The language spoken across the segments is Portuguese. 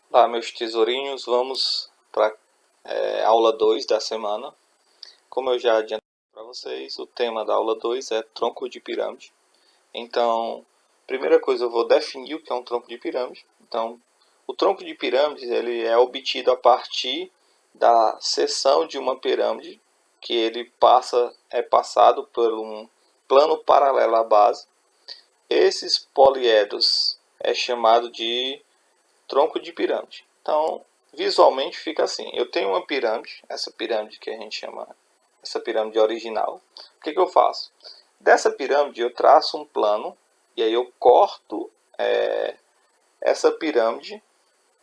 Olá, meus tesourinhos, vamos para aula 2 da semana. Como eu já adiantei para vocês, o tema da aula 2 é tronco de pirâmide. Então, primeira coisa, eu vou definir o que é um tronco de pirâmide. Então, o tronco de pirâmide ele é obtido a partir da seção de uma pirâmide, que ele é passado por um plano paralelo à base. Esses poliedros é chamado de tronco de pirâmide. Então, visualmente fica assim. Eu tenho uma pirâmide, essa pirâmide que a gente chama, essa pirâmide original. O que eu faço? Dessa pirâmide eu traço um plano e aí eu corto essa pirâmide.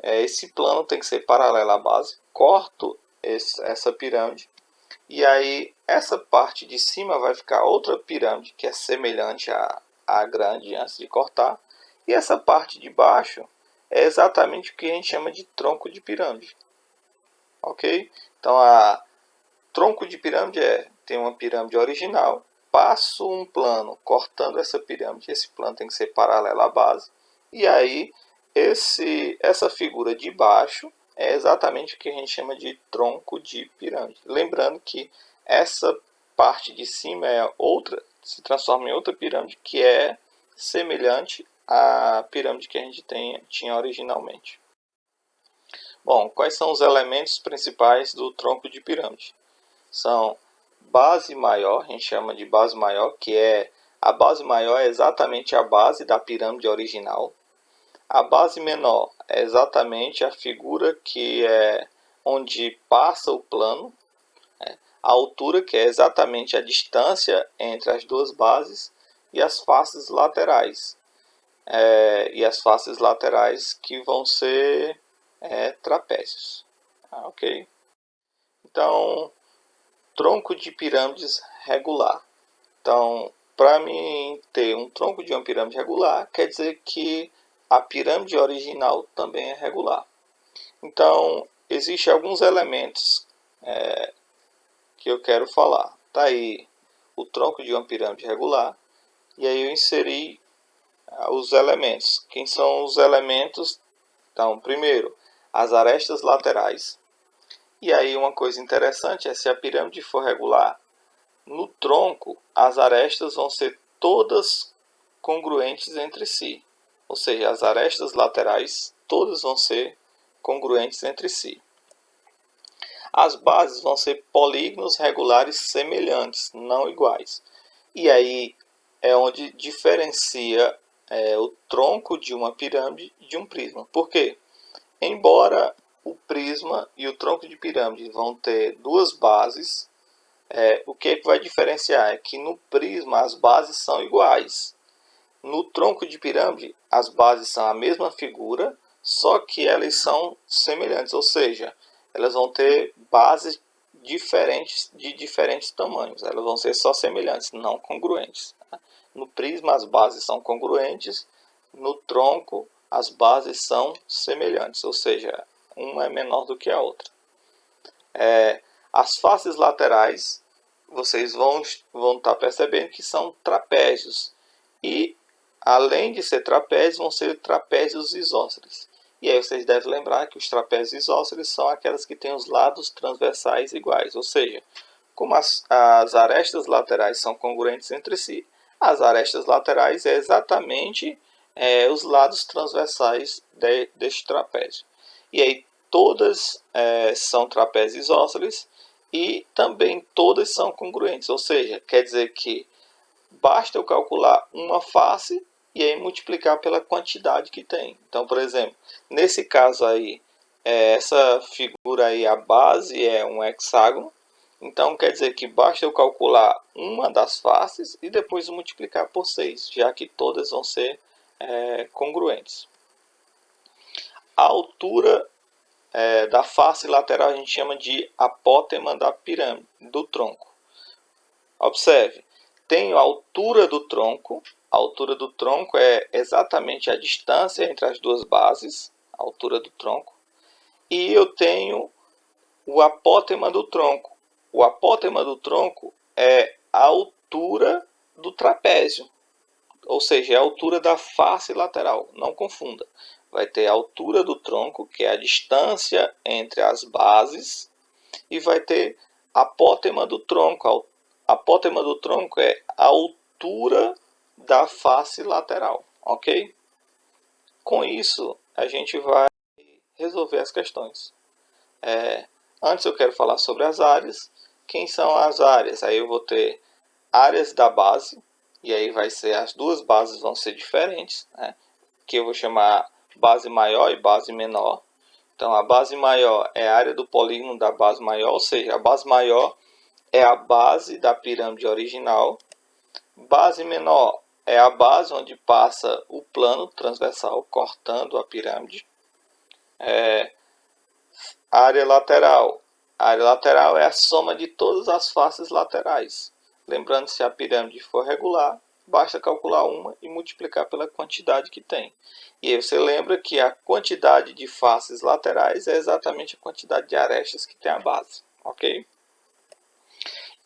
Esse plano tem que ser paralelo à base. Corto essa pirâmide e aí essa parte de cima vai ficar outra pirâmide que é semelhante à grande antes de cortar. E essa parte de baixo é exatamente o que a gente chama de tronco de pirâmide. Ok? Então, tronco de pirâmide tem uma pirâmide original, passo um plano cortando essa pirâmide, esse plano tem que ser paralelo à base, e aí essa figura de baixo é exatamente o que a gente chama de tronco de pirâmide. Lembrando que essa parte de cima se transforma em outra pirâmide que é semelhante à pirâmide que a gente tinha originalmente. Bom, quais são os elementos principais do tronco de pirâmide? São base maior, a gente chama de base maior, a base maior é exatamente a base da pirâmide original. A base menor é exatamente a figura que é onde passa o plano. A altura, que é exatamente a distância entre as duas bases, e as faces laterais. E as faces laterais que vão ser trapézios. Ok? Então, tronco de pirâmides regular. Então, para mim ter um tronco de uma pirâmide regular, quer dizer que a pirâmide original também é regular. Então, existem alguns elementos que eu quero falar. Está aí o tronco de uma pirâmide regular, e aí eu inseri os elementos. Quem são os elementos? Então, primeiro, as arestas laterais. E aí uma coisa interessante é se a pirâmide for regular, no tronco as arestas vão ser todas congruentes entre si. Ou seja, as arestas laterais todas vão ser congruentes entre si. As bases vão ser polígonos regulares semelhantes, não iguais. E aí é onde diferencia o tronco de uma pirâmide de um prisma. Por quê? Embora o prisma e o tronco de pirâmide vão ter duas bases, o que vai diferenciar é que no prisma as bases são iguais. No tronco de pirâmide as bases são a mesma figura, só que elas são semelhantes, ou seja, elas vão ter bases diferentes de diferentes tamanhos. Elas vão ser só semelhantes, não congruentes. No prisma as bases são congruentes, no tronco as bases são semelhantes, ou seja, uma é menor do que a outra. As faces laterais, vocês vão estar percebendo que são trapézios. E, além de ser trapézios, vão ser trapézios isósceles. E aí vocês devem lembrar que os trapézios isósceles são aquelas que têm os lados transversais iguais. Ou seja, como as arestas laterais são congruentes entre si, as arestas laterais é exatamente os lados transversais deste trapézio. E aí todas são trapézios isósceles e também todas são congruentes, ou seja, quer dizer que basta eu calcular uma face e aí multiplicar pela quantidade que tem. Então, por exemplo, nesse caso aí, essa figura aí, a base é um hexágono, então quer dizer que basta eu calcular uma das faces e depois multiplicar por 6, já que todas vão ser congruentes. A altura da face lateral a gente chama de apótema da pirâmide, do tronco. Observe, tenho a altura do tronco. A altura do tronco é exatamente a distância entre as duas bases, a altura do tronco. E eu tenho o apótema do tronco. O apótema do tronco é a altura do trapézio, ou seja, é a altura da face lateral, não confunda. vai ter a altura do tronco, que é a distância entre as bases, e vai ter a apótema do tronco. A apótema do tronco é a altura da face lateral, ok? Com isso, a gente vai resolver as questões. Antes eu quero falar sobre as áreas. Quem são as áreas? Aí eu vou ter áreas da base, e aí vai ser, as duas bases vão ser diferentes, né? Que eu vou chamar base maior e base menor. Então a base maior é a área do polígono da base maior, ou seja, a base maior é a base da pirâmide original. Base menor é a base onde passa o plano transversal cortando a pirâmide. Área lateral. A área lateral é a soma de todas as faces laterais. Lembrando, se a pirâmide for regular, basta calcular uma e multiplicar pela quantidade que tem. E aí você lembra que a quantidade de faces laterais é exatamente a quantidade de arestas que tem a base, ok?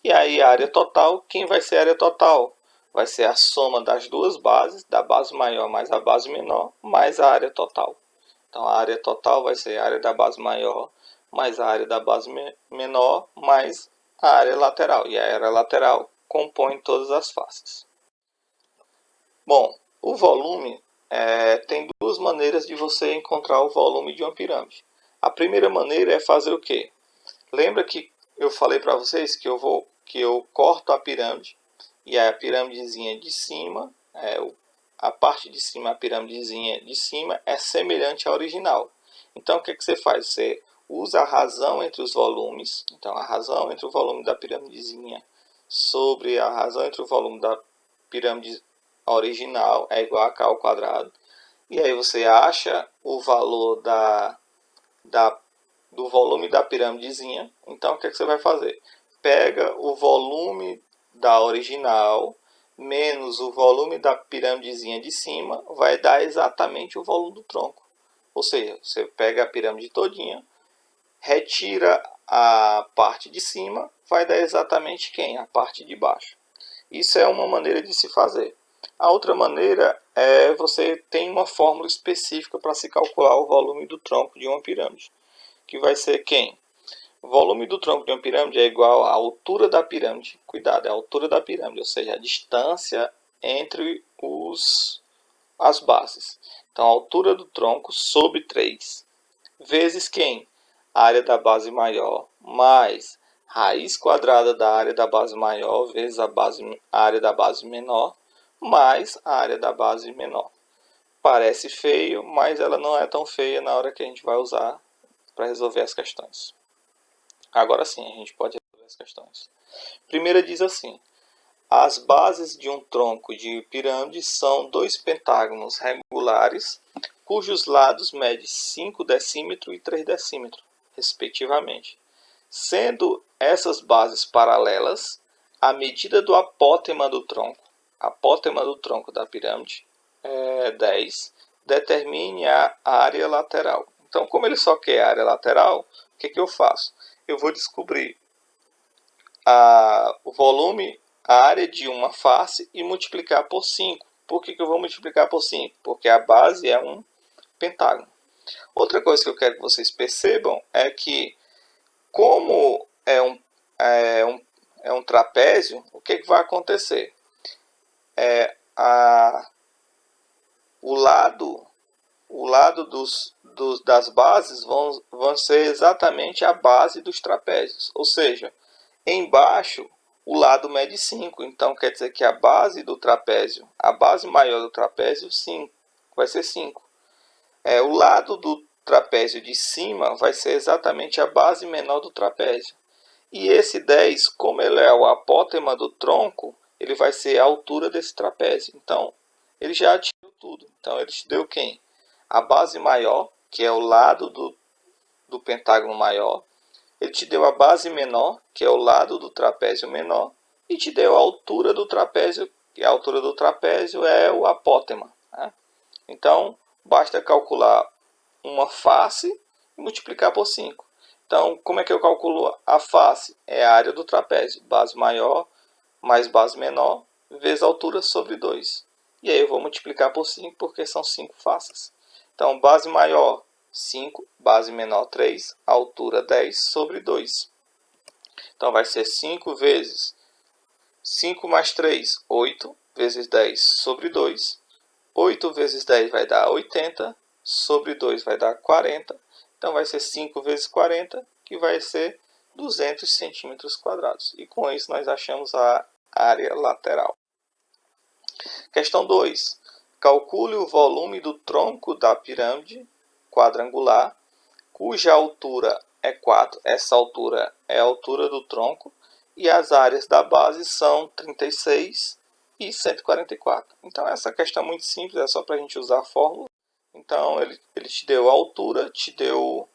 E aí a área total, quem vai ser a área total? Vai ser a soma das duas bases, da base maior mais a base menor, mais a área total. Então a área total vai ser a área da base maior mais a área da base menor mais a área lateral. E a área lateral compõe todas as faces. Bom, o volume tem duas maneiras de você encontrar o volume de uma pirâmide. A primeira maneira é fazer o quê? Lembra que eu falei para vocês que eu corto a pirâmide, e a pirâmidezinha de cima, a parte de cima, a pirâmidezinha de cima é semelhante à original. Então o que você faz? Você usa a razão entre os volumes. Então a razão entre o volume da pirâmidezinha sobre a razão entre o volume da pirâmide original é igual a k ao quadrado. E aí você acha o valor do volume da pirâmidezinha. Então o que você vai fazer? Pega o volume da original menos o volume da pirâmidezinha de cima, vai dar exatamente o volume do tronco. Ou seja, você pega a pirâmide todinha, retira a parte de cima, vai dar exatamente quem? A parte de baixo. Isso é uma maneira de se fazer. A outra maneira é você tem uma fórmula específica para se calcular o volume do tronco de uma pirâmide, que vai ser quem? O volume do tronco de uma pirâmide é igual à altura da pirâmide. Cuidado, é a altura da pirâmide, ou seja, a distância entre as bases. Então, a altura do tronco sobre 3 vezes quem? A área da base maior mais raiz quadrada da área da base maior vezes a área da base menor mais a área da base menor. Parece feio, mas ela não é tão feia na hora que a gente vai usar para resolver as questões. Agora sim, a gente pode resolver as questões. Primeira diz assim: as bases de um tronco de pirâmide são dois pentágonos regulares, cujos lados medem 5 decímetros e 3 decímetros, respectivamente. Sendo essas bases paralelas, a medida do apótema do tronco da pirâmide é 10, determine a área lateral. Então, como ele só quer a área lateral, o que eu faço? Eu vou descobrir o volume, a área de uma face e multiplicar por 5. Por que eu vou multiplicar por 5? Porque a base é um pentágono. Outra coisa que eu quero que vocês percebam é que, como é um trapézio, o que vai acontecer? O lado das bases vão ser exatamente a base dos trapézios. Ou seja, embaixo o lado mede 5. Então quer dizer que a base do trapézio, a base maior do trapézio, 5, vai ser 5. O lado do trapézio de cima vai ser exatamente a base menor do trapézio. E esse 10, como ele é o apótema do tronco, ele vai ser a altura desse trapézio. Então, ele já te deu tudo. Então, ele te deu quem? A base maior, que é o lado do pentágono maior. Ele te deu a base menor, que é o lado do trapézio menor. E te deu a altura do trapézio, que a altura do trapézio é o apótema, né? Então, basta calcular uma face e multiplicar por 5. Então, como é que eu calculo a face? É a área do trapézio, base maior mais base menor, vezes a altura sobre 2. E aí eu vou multiplicar por 5, porque são 5 faces. Então, base maior 5, base menor 3, altura 10 sobre 2. Então, vai ser 5 vezes 5 mais 3, 8, vezes 10 sobre 2. 8 vezes 10 vai dar 80, sobre 2 vai dar 40. Então, vai ser 5 vezes 40, que vai ser 200 centímetros quadrados. E com isso, nós achamos a área lateral. Questão 2. Calcule o volume do tronco da pirâmide quadrangular, cuja altura é 4. Essa altura é a altura do tronco. E as áreas da base são 36 e 144. Então, essa questão é muito simples, é só para a gente usar a fórmula. Então, ele te deu a altura, te deu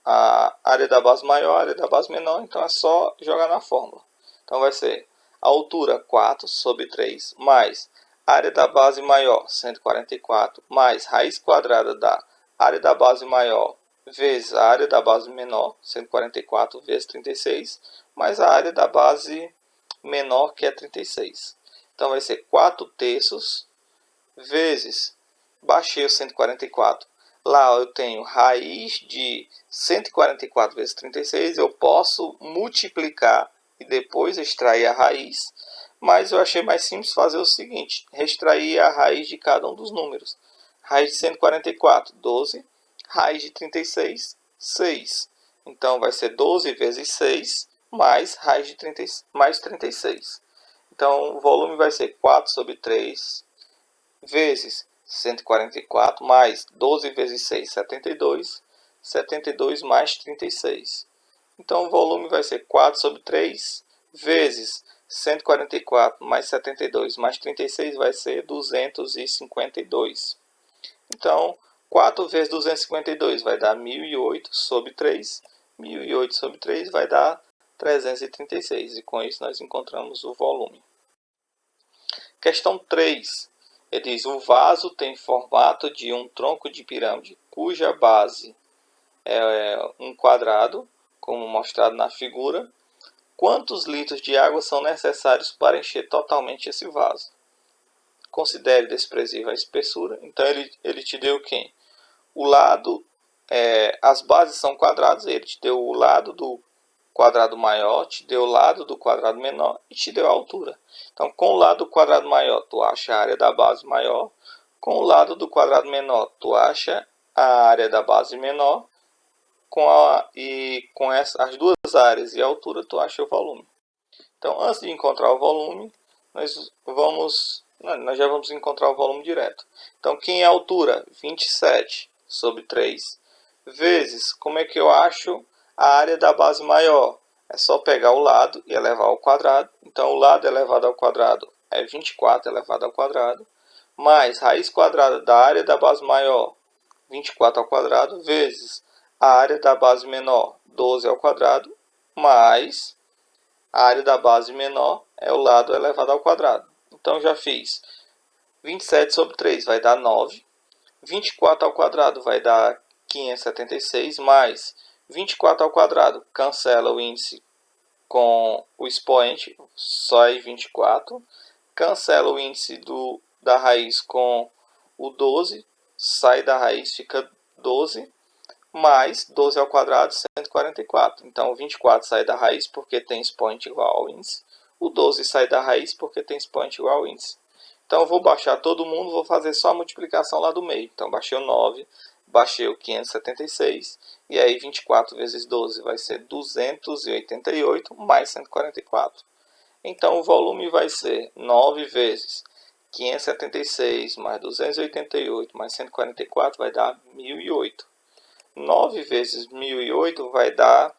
a área da base maior, a área da base menor, então é só jogar na fórmula. Então, vai ser a altura 4 sobre 3, mais a área da base maior, 144, mais raiz quadrada da área da base maior vezes a área da base menor, 144 vezes 36, mais a área da base menor, que é 36. Então, vai ser 4 terços vezes, baixei o 144. Lá eu tenho raiz de 144 vezes 36, eu posso multiplicar e depois extrair a raiz, mas eu achei mais simples fazer o seguinte, extrair a raiz de cada um dos números. Raiz de 144, 12. Raiz de 36, 6. Então, vai ser 12 vezes 6, mais raiz de 30, mais 36. Então, o volume vai ser 4 sobre 3, vezes 144, mais 12 vezes 6, 72. 72 mais 36. Então, o volume vai ser 4 sobre 3, vezes 144 mais 72 mais 36, vai ser 252. Então, 4 vezes 252 vai dar 1008 sobre 3. 1008 sobre 3 vai dar 336. E com isso nós encontramos o volume. Questão 3. Ele diz, o vaso tem formato de um tronco de pirâmide, cuja base é um quadrado, como mostrado na figura. Quantos litros de água são necessários para encher totalmente esse vaso? Considere desprezível a espessura. Então, ele te deu quem? O lado, as bases são quadrados, ele te deu o lado do quadrado maior, te deu o lado do quadrado menor e te deu a altura. Então, com o lado do quadrado maior, tu acha a área da base maior. Com o lado do quadrado menor, tu acha a área da base menor. Com as duas áreas e a altura, tu acha o volume. Então, antes de encontrar o volume, nós já vamos encontrar o volume direto. Então, quem é a altura? 27 sobre 3, vezes, como é que eu acho a área da base maior? É só pegar o lado e elevar ao quadrado. Então, o lado elevado ao quadrado é 24 elevado ao quadrado, mais raiz quadrada da área da base maior, 24 ao quadrado, vezes a área da base menor, 12 ao quadrado, mais a área da base menor é o lado elevado ao quadrado. Então, já fiz 27 sobre 3 vai dar 9. 24 ao quadrado vai dar 576, mais 24 ao quadrado. Cancela o índice com o expoente, sai 24. Cancela o índice da raiz com o 12, sai da raiz, fica 12. Mais 12 ao quadrado, 144. Então, o 24 sai da raiz porque tem expoente igual ao índice. O 12 sai da raiz porque tem expoente igual ao índice. Então, eu vou baixar todo mundo, vou fazer só a multiplicação lá do meio. Então, baixei o 9, baixei o 576. E aí, 24 vezes 12 vai ser 288 mais 144. Então, o volume vai ser 9 vezes 576 mais 288 mais 144 vai dar 1008. 9 vezes 1008 vai dar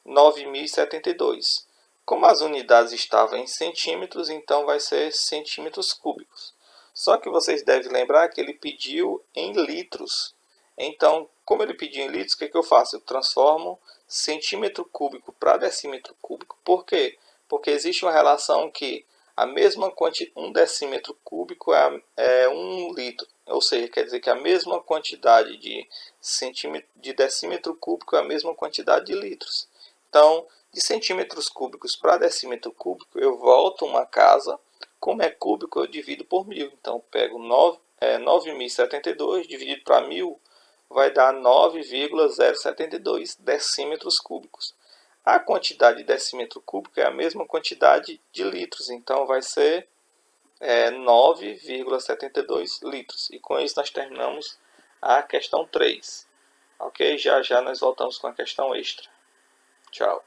9.072. Como as unidades estavam em centímetros, então vai ser centímetros cúbicos. Só que vocês devem lembrar que ele pediu em litros. Então, como ele pediu em litros, o que eu faço? Eu transformo centímetro cúbico para decímetro cúbico. Por quê? Porque existe uma relação que a mesma um decímetro cúbico é 1 litro. Ou seja, quer dizer que a mesma quantidade de decímetro cúbico é a mesma quantidade de litros. Então, de centímetros cúbicos para decímetro cúbico, eu volto uma casa. Como é cúbico, eu divido por 1000. Então, eu pego 9.072 dividido para 1.000 vai dar 9,072 decímetros cúbicos. A quantidade de decímetro cúbico é a mesma quantidade de litros, então vai ser 9,72 litros. E com isso nós terminamos a questão 3. Ok? Já já nós voltamos com a questão extra. Tchau.